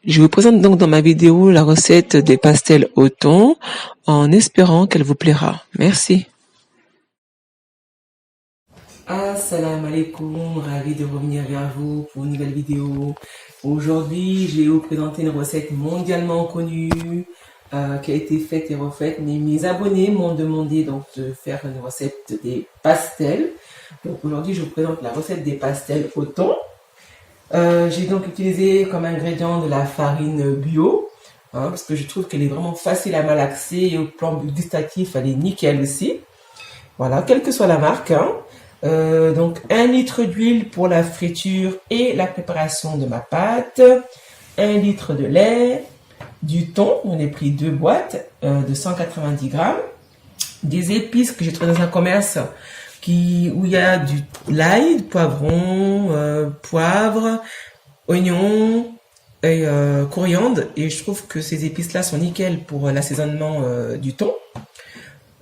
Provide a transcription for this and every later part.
Je vous présente donc dans ma vidéo la recette des pastels au thon en espérant qu'elle vous plaira. Merci. Assalamu alaikum, ravi de revenir vers vous pour une nouvelle vidéo. Aujourd'hui, je vais vous présenter une recette mondialement connue qui a été faite et refaite. Mais mes abonnés m'ont demandé donc de faire une recette des pastels. Donc aujourd'hui, je vous présente la recette des pastels au thon. J'ai donc utilisé comme ingrédient de la farine bio, parce que je trouve qu'elle est vraiment facile à malaxer et au plan gustatif, elle est nickel aussi. Voilà, quelle que soit la marque. Donc 1 litre d'huile pour la friture et la préparation de ma pâte, 1 litre de lait, du thon, on a pris 2 boîtes de 190 grammes, des épices que j'ai trouvé dans un commerce où il y a du l'ail, poivron, poivre, oignon et coriandre, et je trouve que ces épices là sont nickel pour l'assaisonnement du thon.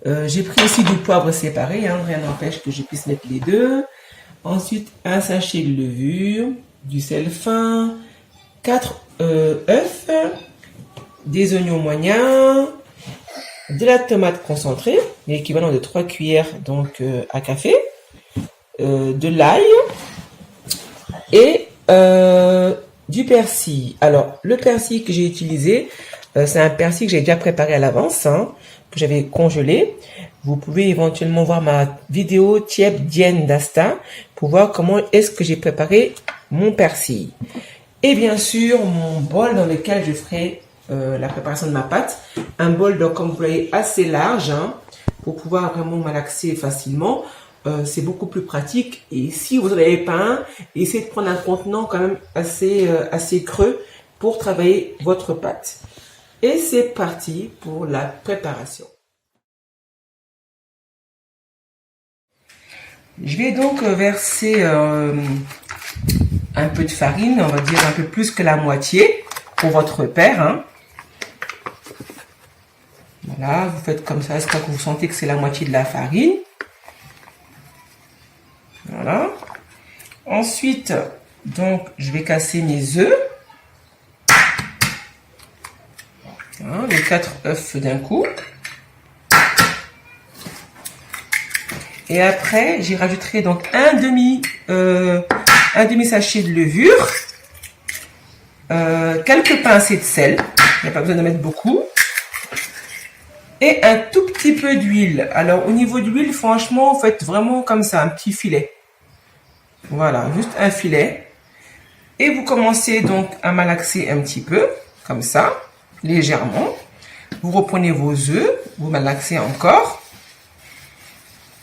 J'ai pris aussi du poivre séparé, rien n'empêche que je puisse mettre les deux. Ensuite, un sachet de levure, du sel fin, 4 œufs, des oignons moyens, de la tomate concentrée, l'équivalent de 3 cuillères donc à café, de l'ail et du persil. Alors, le persil que j'ai utilisé, c'est un persil que j'ai déjà préparé à l'avance, que j'avais congelé. Vous pouvez éventuellement voir ma vidéo Tiep Dien Dasta pour voir comment est-ce que j'ai préparé mon persil. Et bien sûr, mon bol dans lequel je ferai la préparation de ma pâte. Un bol, donc, comme vous voyez, assez large, pour pouvoir vraiment malaxer facilement. C'est beaucoup plus pratique. Et si vous n'en avez pas un, essayez de prendre un contenant quand même assez creux pour travailler votre pâte. Et c'est parti pour la préparation. Je vais donc verser un peu de farine, on va dire un peu plus que la moitié pour votre père. Voilà, vous faites comme ça jusqu'à ce que vous sentez que c'est la moitié de la farine. Voilà. Ensuite, donc, je vais casser mes œufs. Les 4 œufs d'un coup. Et après, j'y rajouterai donc un demi sachet de levure, quelques pincées de sel, il n'y a pas besoin de mettre beaucoup, et un tout petit peu d'huile. Alors au niveau de l'huile, franchement, vous faites vraiment comme ça, un petit filet. Voilà, juste un filet. Et vous commencez donc à malaxer un petit peu, comme ça, légèrement. Vous reprenez vos œufs, vous malaxez encore.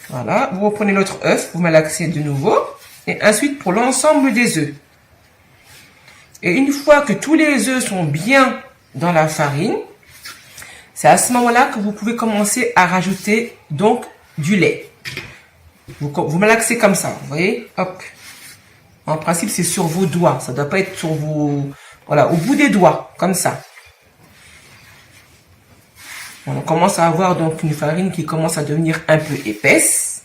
Voilà, vous reprenez l'autre œuf, vous malaxez de nouveau. Et ensuite pour l'ensemble des œufs. Et une fois que tous les œufs sont bien dans la farine, c'est à ce moment-là que vous pouvez commencer à rajouter donc du lait. Vous malaxez comme ça, vous voyez, hop. En principe, c'est sur vos doigts, ça ne doit pas être sur vos... Voilà, au bout des doigts, comme ça. On commence à avoir donc une farine qui commence à devenir un peu épaisse.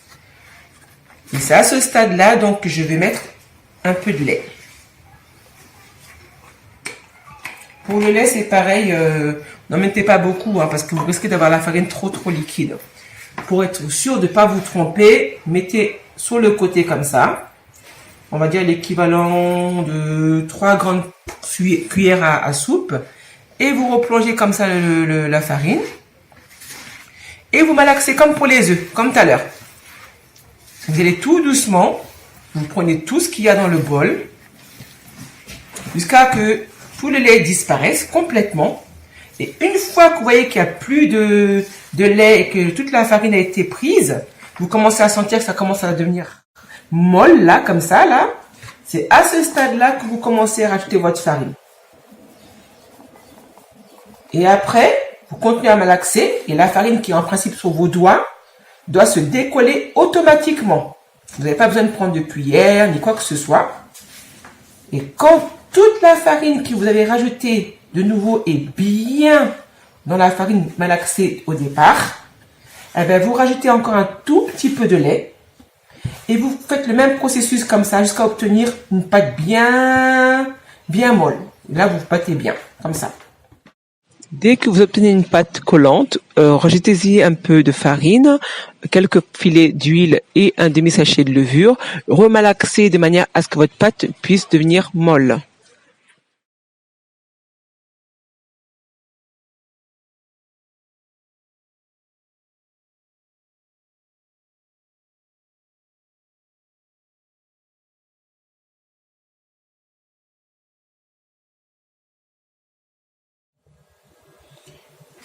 Et c'est à ce stade-là donc que je vais mettre un peu de lait. Pour le lait, c'est pareil, n'en mettez pas beaucoup parce que vous risquez d'avoir la farine trop liquide. Pour être sûr de ne pas vous tromper, mettez sur le côté comme ça. On va dire l'équivalent de 3 grandes cuillères à soupe. Et vous replongez comme ça la farine. Et vous malaxez comme pour les œufs, comme tout à l'heure. Vous allez tout doucement, vous prenez tout ce qu'il y a dans le bol, jusqu'à que tout le lait disparaisse complètement. Et une fois que vous voyez qu'il n'y a plus de lait et que toute la farine a été prise, vous commencez à sentir que ça commence à devenir molle, là, comme ça, là. C'est à ce stade-là que vous commencez à rajouter votre farine. Et après, vous continuez à malaxer et la farine qui est en principe sur vos doigts doit se décoller automatiquement. Vous n'avez pas besoin de prendre de cuillère ni quoi que ce soit. Et quand toute la farine que vous avez rajoutée de nouveau est bien dans la farine malaxée au départ, eh bien vous rajoutez encore un tout petit peu de lait et vous faites le même processus comme ça jusqu'à obtenir une pâte bien molle. Là, vous pâtez bien, comme ça. Dès que vous obtenez une pâte collante, rajoutez-y un peu de farine, quelques filets d'huile et un demi-sachet de levure. Remalaxez de manière à ce que votre pâte puisse devenir molle.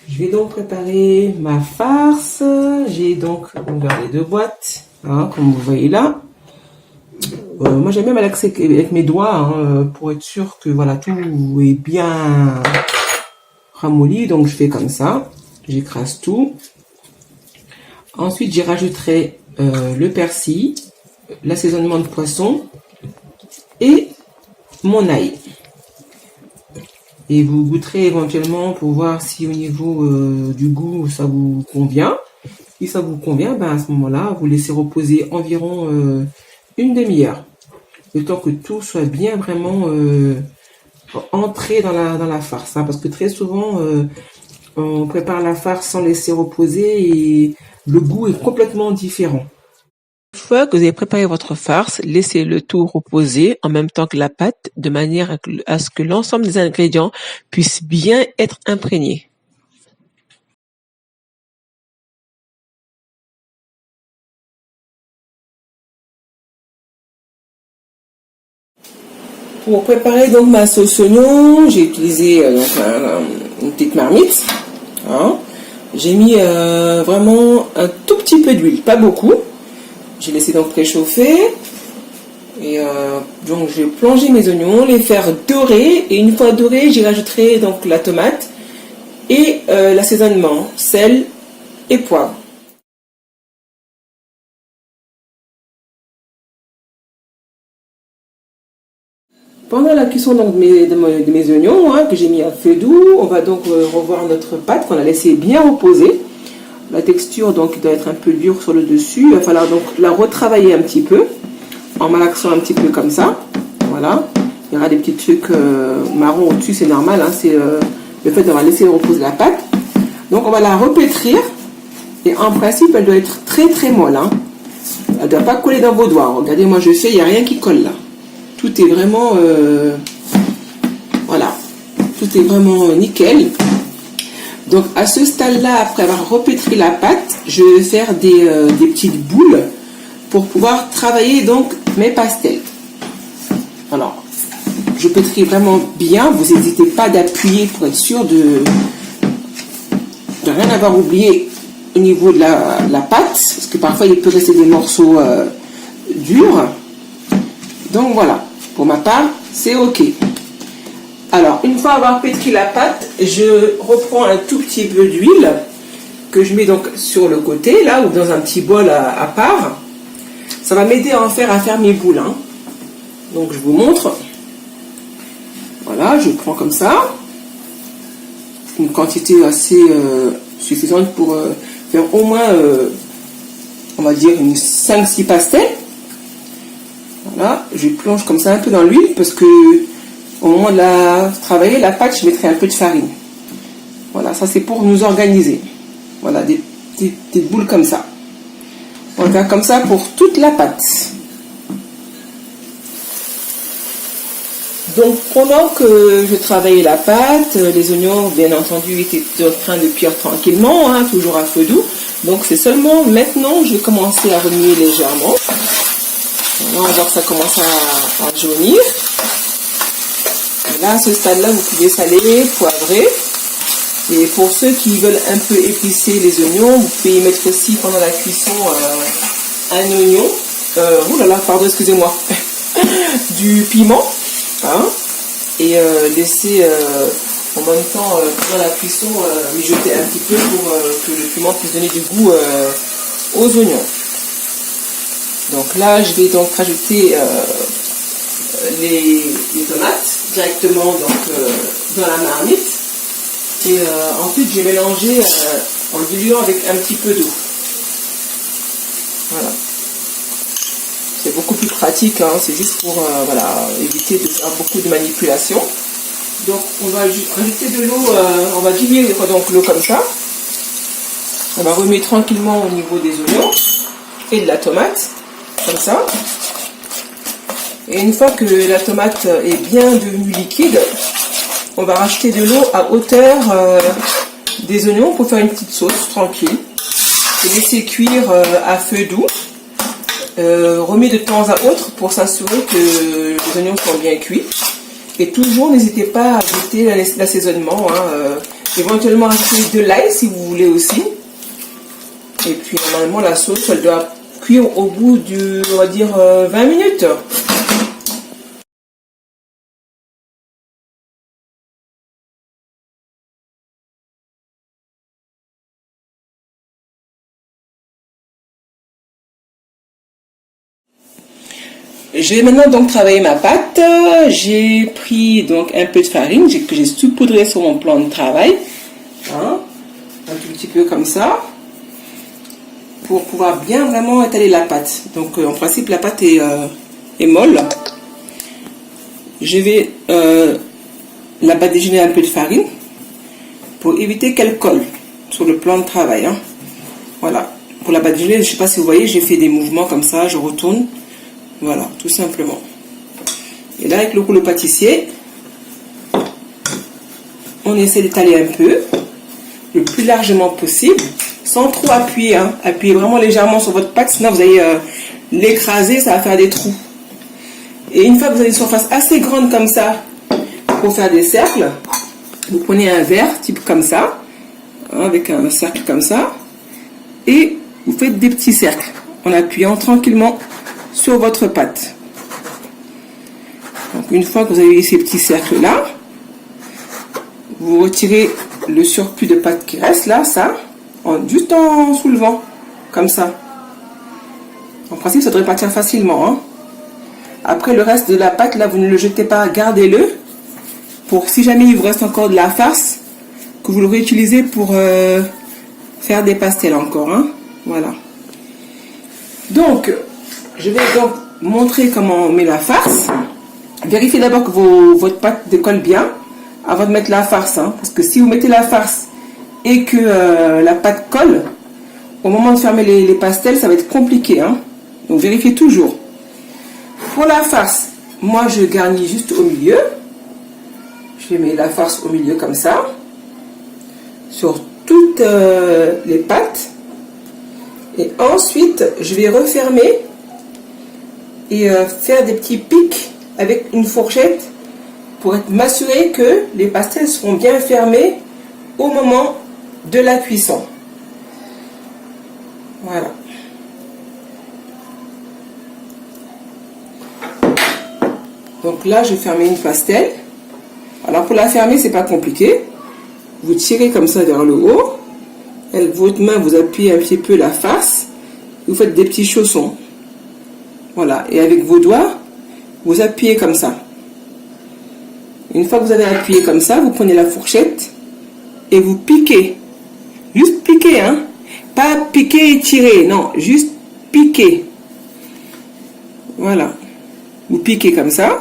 Je vais donc préparer ma farce. J'ai donc ouvert les deux boîtes, hein, comme vous voyez là. Moi j'aime bien malaxer avec mes doigts, hein, pour être sûr que voilà, tout est bien ramolli. Donc je fais comme ça, j'écrase tout. Ensuite j'y rajouterai le persil, l'assaisonnement de poisson et mon ail. Et vous goûterez éventuellement pour voir si au niveau du goût ça vous convient. Si ça vous convient, ben à ce moment-là, vous laissez reposer environ une demi-heure. Le temps que tout soit bien vraiment entré dans la farce. Hein, parce que très souvent, on prépare la farce sans laisser reposer et le goût est complètement différent. Une fois que vous avez préparé votre farce, laissez le tout reposer en même temps que la pâte, de manière à ce que l'ensemble des ingrédients puissent bien être imprégnés. Pour préparer donc ma sauce oignon, j'ai utilisé donc une petite marmite. Hein. J'ai mis vraiment un tout petit peu d'huile, pas beaucoup. J'ai laissé donc préchauffer. Et donc je vais plonger mes oignons, les faire dorer. Et une fois dorés, j'y rajouterai donc la tomate et l'assaisonnement, sel et poivre. Pendant la cuisson donc, de mes oignons, hein, que j'ai mis à feu doux, on va donc revoir notre pâte qu'on a laissé bien reposer. La texture donc doit être un peu dure sur le dessus. Il va falloir donc la retravailler un petit peu, en malaxant un petit peu comme ça. Voilà. Il y aura des petits trucs marrons au-dessus, c'est normal. Hein, c'est le fait d'avoir laissé reposer la pâte. Donc on va la repétrir. Et en principe, elle doit être très très molle. Hein. Elle ne doit pas coller dans vos doigts. Regardez, moi je fais, il n'y a rien qui colle là. Tout est vraiment, voilà, tout est vraiment nickel. Donc à ce stade-là, après avoir repétri la pâte, je vais faire des petites boules pour pouvoir travailler donc mes pastels. Alors, je pétris vraiment bien. Vous n'hésitez pas d'appuyer pour être sûr de rien avoir oublié au niveau de la pâte, parce que parfois il peut rester des morceaux durs. Donc voilà, pour ma part, c'est ok. Alors, une fois avoir pétri la pâte, je reprends un tout petit peu d'huile que je mets donc sur le côté, là, ou dans un petit bol à part. Ça va m'aider à faire mes boules. Hein. Donc, je vous montre. Voilà, je prends comme ça. Une quantité assez suffisante pour faire au moins, on va dire, 5-6 pastels. Voilà, je plonge comme ça un peu dans l'huile parce que au moment de travailler la pâte, je mettrai un peu de farine. Voilà, ça c'est pour nous organiser. Voilà, des petites boules comme ça. On va faire comme ça pour toute la pâte. Donc pendant que je travaillais la pâte, les oignons bien entendu étaient en train de cuire tranquillement, hein, toujours à feu doux. Donc c'est seulement maintenant que je vais commencer à remuer légèrement. Là, on voit que ça commence à jaunir. Et là, à ce stade-là, vous pouvez saler, poivrer. Et pour ceux qui veulent un peu épicer les oignons, vous pouvez y mettre aussi pendant la cuisson un oignon. Oh là là, pardon, excusez-moi. Du piment. Hein, et laisser en même temps dans la cuisson mijoter un petit peu pour que le piment puisse donner du goût aux oignons. Donc là, je vais donc rajouter les tomates directement donc, dans la marmite. Et ensuite, je vais mélanger en diluant avec un petit peu d'eau. Voilà. C'est beaucoup plus pratique, hein, c'est juste pour voilà, éviter de faire beaucoup de manipulation. Donc on va rajouter de l'eau, on va diluer donc l'eau comme ça. On va remettre tranquillement au niveau des oignons et de la tomate, comme ça. Et une fois que la tomate est bien devenue liquide, on va rajouter de l'eau à hauteur des oignons pour faire une petite sauce tranquille. Et laisser cuire à feu doux. Remet de temps à autre pour s'assurer que les oignons sont bien cuits. Et toujours, n'hésitez pas à ajouter l'assaisonnement. Éventuellement, ajouter de l'ail si vous voulez aussi. Et puis, normalement, la sauce, elle doit cuire au bout de, on va dire, 20 minutes. Je vais maintenant donc travailler ma pâte. J'ai pris donc un peu de farine que j'ai saupoudré sur mon plan de travail. Hein, un tout petit peu comme ça. Pour pouvoir bien vraiment étaler la pâte. Donc en principe la pâte est molle. Je vais la badigeonner un peu de farine pour éviter qu'elle colle sur le plan de travail. Hein. Voilà. Pour la badigeonner, je ne sais pas si vous voyez, j'ai fait des mouvements comme ça, je retourne. Voilà, tout simplement. Et là avec le rouleau pâtissier, on essaie d'étaler un peu, le plus largement possible. Sans trop appuyer, hein. Appuyez vraiment légèrement sur votre pâte, sinon vous allez l'écraser, ça va faire des trous. Et une fois que vous avez une surface assez grande comme ça, pour faire des cercles, vous prenez un verre, type comme ça, hein, avec un cercle comme ça, et vous faites des petits cercles, en appuyant tranquillement sur votre pâte. Donc une fois que vous avez eu ces petits cercles là, vous retirez le surplus de pâte qui reste là, ça, juste en soulevant, comme ça. En principe, ça devrait partir facilement. Hein. Après, le reste de la pâte, là, vous ne le jetez pas, gardez-le. Pour si jamais il vous reste encore de la farce, que vous le réutilisez pour faire des pastels encore. Hein. Voilà. Donc, je vais donc montrer comment on met la farce. Vérifiez d'abord que votre pâte décolle bien avant de mettre la farce. Hein. Parce que si vous mettez la farce et que la pâte colle, au moment de fermer les pastels, ça va être compliqué. Hein. Donc vérifiez toujours. Pour la farce, moi je garnis juste au milieu. Je mets la farce au milieu comme ça. Sur toutes les pâtes. Et ensuite, je vais refermer et faire des petits pics avec une fourchette pour m'assurer que les pastels seront bien fermés au moment de la cuisson. Voilà. Donc là, je vais fermer une pastel. Alors pour la fermer, c'est pas compliqué. Vous tirez comme ça vers le haut. Avec votre main, vous appuyez un petit peu la face. Vous faites des petits chaussons. Voilà. Et avec vos doigts, vous appuyez comme ça. Une fois que vous avez appuyé comme ça, vous prenez la fourchette et vous piquez. Juste piquer, hein. Pas piquer et tirer, non, juste piquer. Voilà. Vous piquez comme ça.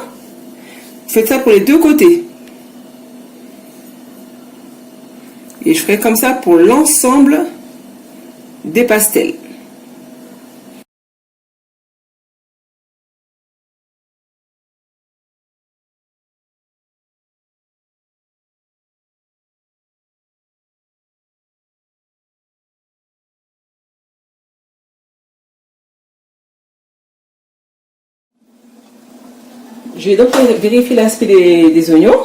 Vous faites ça pour les deux côtés. Et je ferai comme ça pour l'ensemble des pastels. Je vais donc vérifier l'aspect des oignons.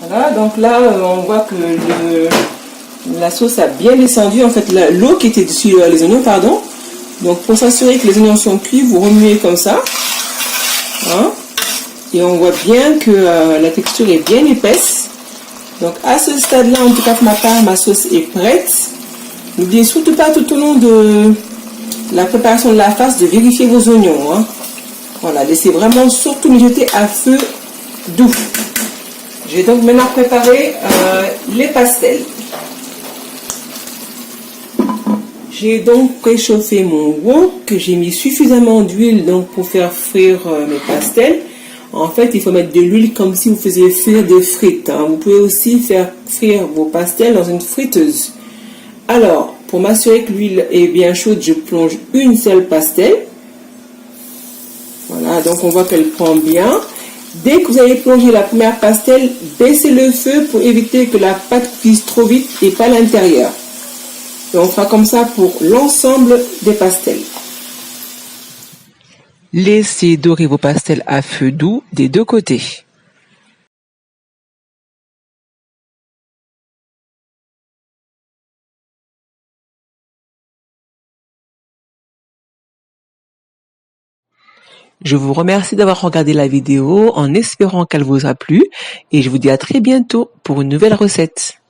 Voilà, donc là, on voit que la sauce a bien descendu. En fait, l'eau qui était dessus les oignons, pardon. Donc, pour s'assurer que les oignons sont cuits, vous remuez comme ça. Hein, et on voit bien que la texture est bien épaisse. Donc, à ce stade-là, en tout cas pour ma part, ma sauce est prête. N'oubliez surtout pas tout au long de la préparation de la farce de vérifier vos oignons. Hein. Voilà, laissez vraiment surtout mijoter à feu doux. Je vais donc maintenant préparer les pastels. J'ai donc préchauffé mon wok, que j'ai mis suffisamment d'huile donc pour faire frire mes pastels. En fait, il faut mettre de l'huile comme si vous faisiez frire des frites. Hein. Vous pouvez aussi faire frire vos pastels dans une friteuse. Alors, pour m'assurer que l'huile est bien chaude, je plonge une seule pastel. Voilà, donc on voit qu'elle prend bien. Dès que vous avez plongé la première pastel, baissez le feu pour éviter que la pâte cuise trop vite et pas l'intérieur. Et on fera comme ça pour l'ensemble des pastels. Laissez dorer vos pastels à feu doux des deux côtés. Je vous remercie d'avoir regardé la vidéo en espérant qu'elle vous a plu et je vous dis à très bientôt pour une nouvelle recette.